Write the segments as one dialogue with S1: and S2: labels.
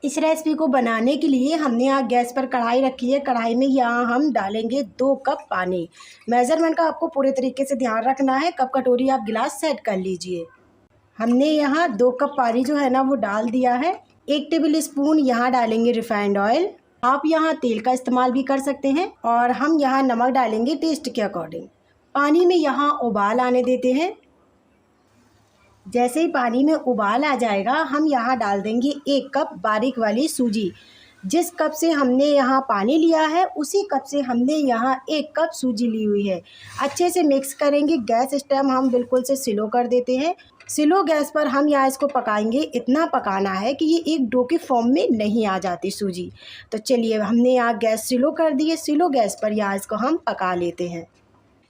S1: इस रेसिपी को बनाने के लिए हमने यहाँ गैस पर कढ़ाई रखी है। कढ़ाई में यहाँ हम डालेंगे 2 कप पानी। मेज़रमेंट का आपको पूरे तरीके से ध्यान रखना है। कप कटोरी आप गिलास सेट कर लीजिए। हमने यहाँ 2 कप पानी जो है ना वो डाल दिया है। 1 टेबल स्पून यहाँ डालेंगे रिफाइंड ऑयल। आप यहाँ तेल का इस्तेमाल भी कर सकते हैं। और हम यहाँ नमक डालेंगे टेस्ट के अकॉर्डिंग। पानी में यहाँ उबाल आने देते हैं। जैसे ही पानी में उबाल आ जाएगा हम यहाँ डाल देंगे 1 कप बारीक वाली सूजी। जिस कप से हमने यहाँ पानी लिया है उसी कप से हमने यहाँ 1 कप सूजी ली हुई है। अच्छे से मिक्स करेंगे। गैस इस टाइम हम बिल्कुल से स्लो कर देते हैं। स्लो गैस पर हम यहाँ इसको पकाएंगे। इतना पकाना है कि ये एक डो के फॉर्म में नहीं आ जाती सूजी। तो चलिए हमने यहाँ गैस स्लो कर दी है। स्लो गैस पर यहाँ इसको हम पका लेते हैं।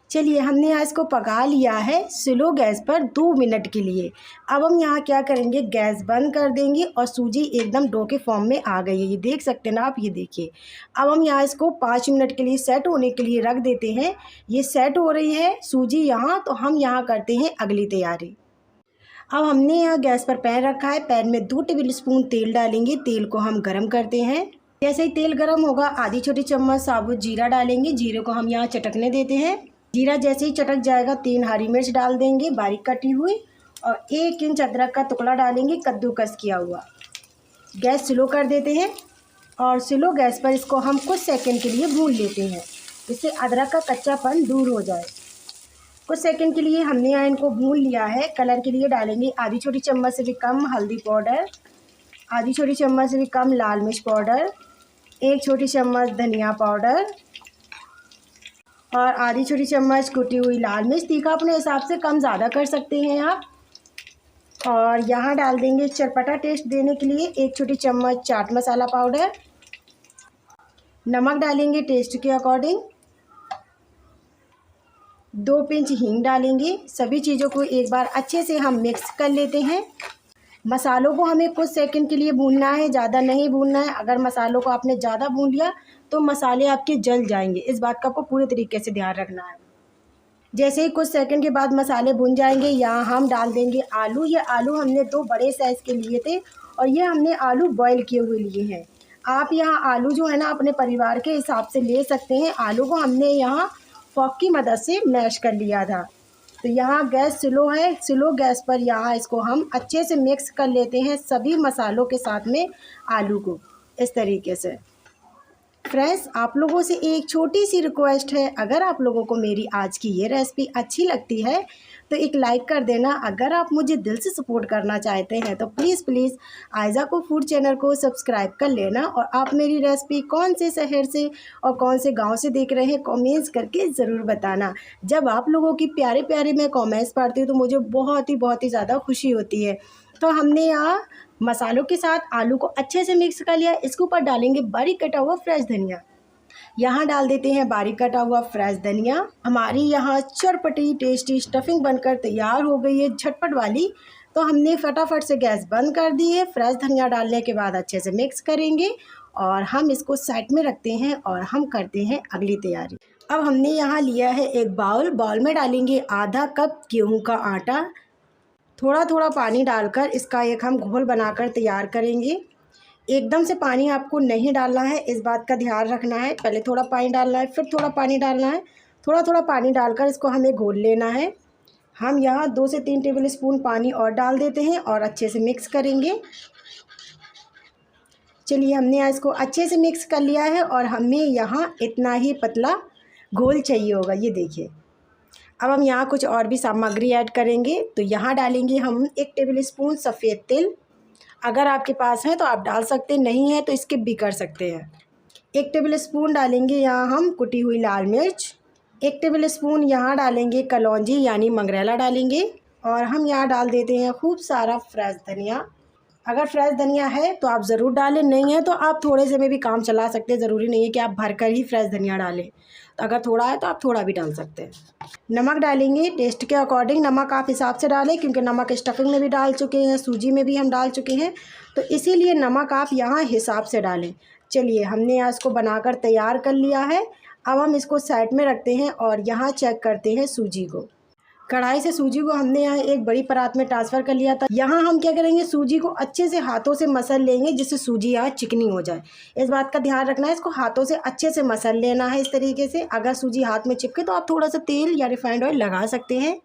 S1: चलिए हमने यहाँ इसको पका लिया है स्लो गैस पर 2 मिनट के लिए। अब हम यहाँ क्या करेंगे, गैस बंद कर देंगे और सूजी एकदम डो के फॉर्म में आ गई है। ये देख सकते हैं ना आप, ये देखिए। अब हम यहाँ इसको 5 मिनट के लिए सेट होने के लिए रख देते हैं। ये सेट हो रही है सूजी यहाँ, तो हम यहाँ करते हैं अगली तैयारी। अब हमने यहाँ गैस पर पैन रखा है। पैन में 2 टेबल स्पून तेल डालेंगे। तेल को हम गर्म करते हैं। जैसे ही तेल गर्म होगा आधी छोटी चम्मच साबुत जीरा डालेंगे। जीरे को हम यहाँ चटकने देते हैं। जीरा जैसे ही चटक जाएगा 3 हरी मिर्च डाल देंगे बारीक कटी हुई, और 1 इंच अदरक का टुकड़ा डालेंगे कद्दूकस किया हुआ। गैस स्लो कर देते हैं और स्लो गैस पर इसको हम कुछ सेकंड के लिए भून लेते हैं, जिससे अदरक का कच्चापन दूर हो जाए। कुछ सेकंड के लिए हमने यहाँ इनको भून लिया है। कलर के लिए डालेंगे आधी छोटी चम्मच से भी कम हल्दी पाउडर, आधी छोटी चम्मच से भी कम लाल मिर्च पाउडर, 1 छोटी चम्मच धनिया पाउडर और आधी छोटी चम्मच कुटी हुई लाल मिर्च। तीखा अपने हिसाब से कम ज़्यादा कर सकते हैं आप। और यहाँ डाल देंगे चटपटा टेस्ट देने के लिए 1 छोटी चम्मच चाट मसाला पाउडर। नमक डालेंगे टेस्ट के अकॉर्डिंग। 2 पिंच हींग डालेंगे। सभी चीज़ों को एक बार अच्छे से हम मिक्स कर लेते हैं। मसालों को हमें कुछ सेकंड के लिए भूनना है, ज़्यादा नहीं भूनना है। अगर मसालों को आपने ज़्यादा भून लिया तो मसाले आपके जल जाएंगे। इस बात का आपको पूरे तरीके से ध्यान रखना है। जैसे ही कुछ सेकंड के बाद मसाले भून जाएंगे, यहाँ हम डाल देंगे आलू। ये आलू हमने 2 बड़े साइज़ के लिए थे और ये हमने आलू बॉईल किए हुए लिए हैं। आप यहाँ आलू जो है ना अपने परिवार के हिसाब से ले सकते हैं। आलू को हमने यहाँ फोक की मदद से मैश कर लिया था। तो यहाँ गैस स्लो है। स्लो गैस पर यहाँ इसको हम अच्छे से मिक्स कर लेते हैं सभी मसालों के साथ में आलू को, इस तरीके से। फ्रेंड्स, आप लोगों से एक छोटी सी रिक्वेस्ट है, अगर आप लोगों को मेरी आज की ये रेसिपी अच्छी लगती है तो एक लाइक कर देना। अगर आप मुझे दिल से सपोर्ट करना चाहते हैं तो please Aiza cook food channel को सब्सक्राइब कर लेना। और आप मेरी रेसिपी कौन से शहर से और कौन से गांव से देख रहे हैं कमेंट्स करके ज़रूर बताना। जब आप लोगों की प्यारे प्यारे मैं कमेंट्स पढ़ती हूँ तो मुझे बहुत ही ज़्यादा खुशी होती है। तो हमने यहाँ मसालों के साथ आलू को अच्छे से मिक्स कर लिया। इसके ऊपर डालेंगे बारीक कटा हुआ फ्रेश धनिया। यहाँ डाल देते हैं बारीक कटा हुआ फ्रेश धनिया। हमारी यहाँ चटपटी टेस्टी स्टफिंग बनकर तैयार हो गई है, झटपट वाली। तो हमने फटाफट से गैस बंद कर दी है। फ्रेश धनिया डालने के बाद अच्छे से मिक्स करेंगे और हम इसको साइड में रखते हैं और हम करते हैं अगली तैयारी। अब हमने यहाँ लिया है एक बाउल में डालेंगे आधा कप गेहूँ का आटा। थोड़ा थोड़ा पानी डालकर इसका एक हम घोल बनाकर तैयार करेंगे। एकदम से पानी आपको नहीं डालना है, इस बात का ध्यान रखना है। पहले थोड़ा पानी डालना है, फिर थोड़ा पानी डालना है। थोड़ा थोड़ा पानी डालकर इसको हमें घोल लेना है। हम यहाँ 2 से 3 टेबल स्पून पानी और डाल देते हैं और अच्छे से मिक्स करेंगे। चलिए हमने यहाँ इसको अच्छे से मिक्स कर लिया है और हमें यहाँ इतना ही पतला घोल चाहिए होगा, ये देखिए। अब हम यहाँ कुछ और भी सामग्री ऐड करेंगे। तो यहाँ डालेंगे हम 1 टेबल स्पून सफ़ेद तिल। अगर आपके पास है तो आप डाल सकते हैं, नहीं है तो स्किप भी कर सकते हैं। 1 टेबल स्पून डालेंगे यहाँ हम कुटी हुई लाल मिर्च। 1 टेबल स्पून यहाँ डालेंगे कलौंजी यानी मंगरेला डालेंगे। और हम यहाँ डाल देते हैं खूब सारा फ्रेश धनिया। अगर फ्रेश धनिया है तो आप ज़रूर डालें, नहीं है तो आप थोड़े से में भी काम चला सकते हैं। ज़रूरी नहीं है कि आप भरकर ही फ्रेश धनिया डालें। तो अगर थोड़ा है तो आप थोड़ा भी डाल सकते हैं। नमक डालेंगे टेस्ट के अकॉर्डिंग। नमक आप हिसाब से डालें, क्योंकि नमक स्टफिंग में भी डाल चुके हैं, सूजी में भी हम डाल चुके हैं, तो इसीलिए नमक आप यहाँ हिसाब से डालें। चलिए हमने यहाँ इसको बनाकर तैयार कर लिया है। अब हम इसको साइड में रखते हैं और यहाँ चेक करते हैं सूजी को। कढ़ाई से सूजी को हमने यहाँ एक बड़ी परात में ट्रांसफ़र कर लिया था। यहाँ हम क्या करेंगे, सूजी को अच्छे से हाथों से मसल लेंगे जिससे सूजी यहाँ चिकनी हो जाए। इस बात का ध्यान रखना है, इसको हाथों से अच्छे से मसल लेना है इस तरीके से। अगर सूजी हाथ में चिपके तो आप थोड़ा सा तेल या रिफाइंड ऑयल लगा सकते हैं।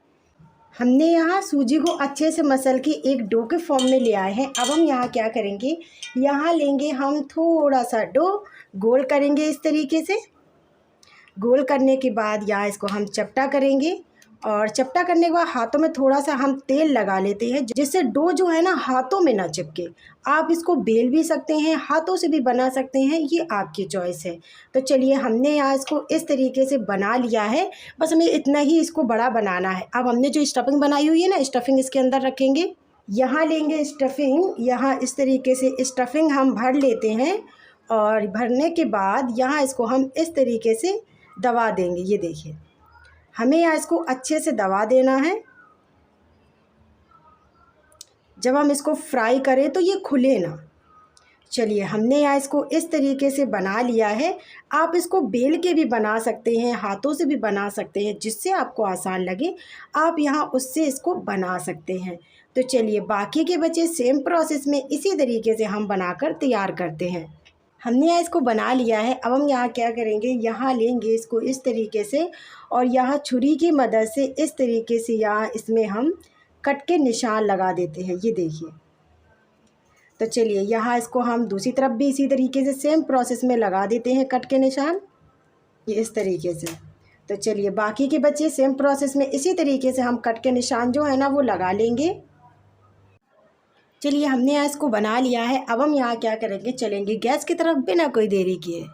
S1: हमने यहाँ सूजी को अच्छे से मसल के एक डो के फॉर्म में ले आए हैं। अब हम यहाँ क्या करेंगे, यहाँ लेंगे हम थोड़ा सा डो, गोल करेंगे इस तरीके से। गोल करने के बाद यहाँ इसको हम चपटा करेंगे और चपटा करने के बाद हाथों में थोड़ा सा हम तेल लगा लेते हैं जिससे डो जो है ना हाथों में ना चिपके। आप इसको बेल भी सकते हैं, हाथों से भी बना सकते हैं, ये आपकी चॉइस है। तो चलिए हमने यहाँ इसको इस तरीके से बना लिया है। बस हमें इतना ही इसको बड़ा बनाना है। अब हमने जो स्टफिंग बनाई हुई है ना, स्टफिंग इसके अंदर रखेंगे। यहाँ लेंगे स्टफिंग, यहाँ इस तरीके से स्टफिंग हम भर लेते हैं और भरने के बाद यहाँ इसको हम इस तरीके से दबा देंगे। ये देखिए, हमें यहाँ इसको अच्छे से दबा देना है। जब हम इसको फ्राई करें तो ये खुले ना। चलिए हमने यहाँ इसको इस तरीके से बना लिया है। आप इसको बेल के भी बना सकते हैं, हाथों से भी बना सकते हैं, जिससे आपको आसान लगे आप यहाँ उससे इसको बना सकते हैं। तो चलिए बाकी के बचे सेम प्रोसेस में इसी तरीके से हम बनाकर तैयार करते हैं। हमने यहाँ इसको बना लिया है। अब हम यहाँ क्या करेंगे, यहाँ लेंगे इसको इस तरीके से और यहाँ छुरी की मदद से इस तरीके से यहाँ इसमें हम कट के निशान लगा देते हैं। ये देखिए। तो चलिए यहाँ इसको हम दूसरी तरफ भी इसी तरीके से सेम प्रोसेस में लगा देते हैं कट के निशान, ये इस तरीके से। तो चलिए बाकी के बच्चे सेम प्रोसेस में इसी तरीके से हम कट के निशान जो है ना वो लगा लेंगे। चलिए हमने यहाँ इसको बना लिया है। अब हम यहाँ क्या करेंगे, चलेंगे गैस की तरफ बिना कोई देरी किए।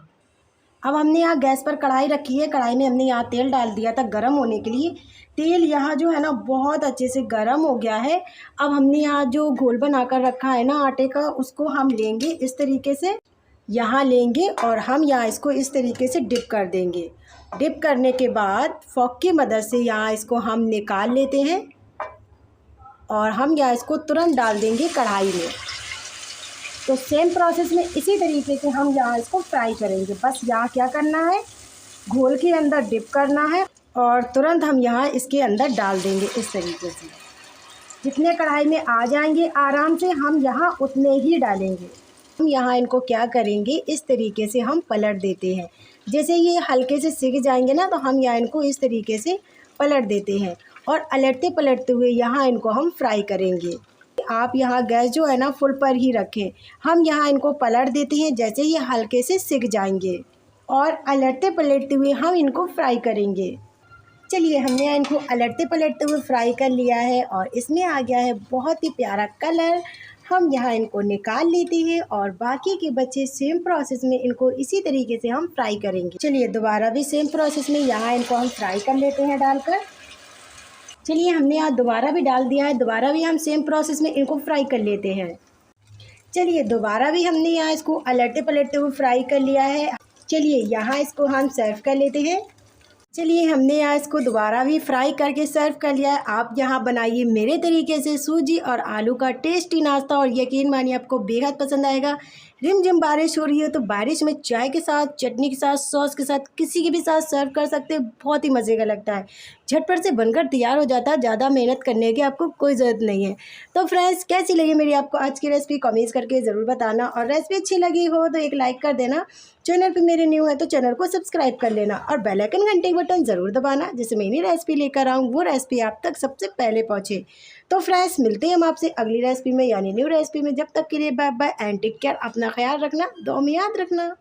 S1: अब हमने यहाँ गैस पर कढ़ाई रखी है। कढ़ाई में हमने यहाँ तेल डाल दिया था गर्म होने के लिए। तेल यहाँ जो है ना बहुत अच्छे से गर्म हो गया है। अब हमने यहाँ जो घोल बना कर रखा है ना आटे का, उसको हम लेंगे इस तरीके से, यहाँ लेंगे और हम यहाँ इसको इस तरीके से डिप कर देंगे। डिप करने के बाद फोक की मदद से यहाँ इसको हम निकाल लेते हैं और हम यहाँ इसको तुरंत डाल देंगे कढ़ाई में। तो सेम प्रोसेस में इसी तरीके से हम यहाँ इसको फ्राई करेंगे। बस यहाँ क्या करना है, घोल के अंदर डिप करना है और तुरंत हम यहाँ इसके अंदर डाल देंगे इस तरीके से। जितने कढ़ाई में आ जाएंगे आराम से हम यहाँ उतने ही डालेंगे। हम यहाँ इनको क्या करेंगे, इस तरीके से हम पलट देते हैं। जैसे ये हल्के से सिक जाएंगे ना, तो हम यहाँ इनको इस तरीके से पलट देते हैं और पलटते पलटते हुए यहाँ इनको हम फ्राई करेंगे। आप यहाँ गैस जो है ना फुल पर ही रखें। हम यहाँ इनको पलट देते हैं, जैसे ये हल्के से सिक जाएंगे और पलटते पलटते हुए हम इनको फ्राई करेंगे। चलिए हमने यहाँ इनको पलटते पलटते हुए फ्राई कर लिया है और इसमें आ गया है बहुत ही प्यारा कलर। हम यहाँ इनको निकाल लेते हैं और बाकी के बच्चे सेम प्रोसेस में इनको इसी तरीके से हम फ्राई करेंगे। चलिए दोबारा भी सेम प्रोसेस में यहाँ इनको हम फ्राई कर लेते हैं डालकर। चलिए हमने यहाँ दोबारा भी डाल दिया है। दोबारा भी हम सेम प्रोसेस में इनको फ्राई कर लेते हैं। चलिए दोबारा भी हमने यहाँ इसको पलटते पलटते हुए फ्राई कर लिया है। चलिए यहाँ इसको हम सर्व कर लेते हैं। चलिए हमने यहाँ इसको दोबारा भी फ्राई करके सर्व कर लिया है। आप यहाँ बनाइए मेरे तरीके से सूजी और आलू का टेस्टी नाश्ता और यकीन मानिए आपको बेहद पसंद आएगा। रिमझिम बारिश हो रही है तो बारिश में चाय के साथ, चटनी के साथ, सॉस के साथ, किसी के भी साथ सर्व कर सकते हैं। बहुत ही मज़े का लगता है, झटपट से बनकर तैयार हो जाता है। ज़्यादा मेहनत करने की आपको कोई ज़रूरत नहीं है। तो फ्रेंड्स कैसी लगी मेरी आपको आज की रेसिपी कमेंट्स करके ज़रूर बताना और रेसिपी अच्छी लगी हो तो एक लाइक कर देना। चैनल पे मेरे न्यू है तो चैनल को सब्सक्राइब कर लेना और बेल आइकन घंटे बटन ज़रूर दबाना, जिससे मैं नई रेसिपी लेकर आऊँ वो रेसिपी आप तक सबसे पहले पहुँचे। तो फ्रेंड्स मिलते हैं हम आपसे अगली रेसिपी में यानी न्यू रेसिपी में। जब तक के लिए bye bye and take care. अपना ख्याल रखना, दुआ में याद रखना।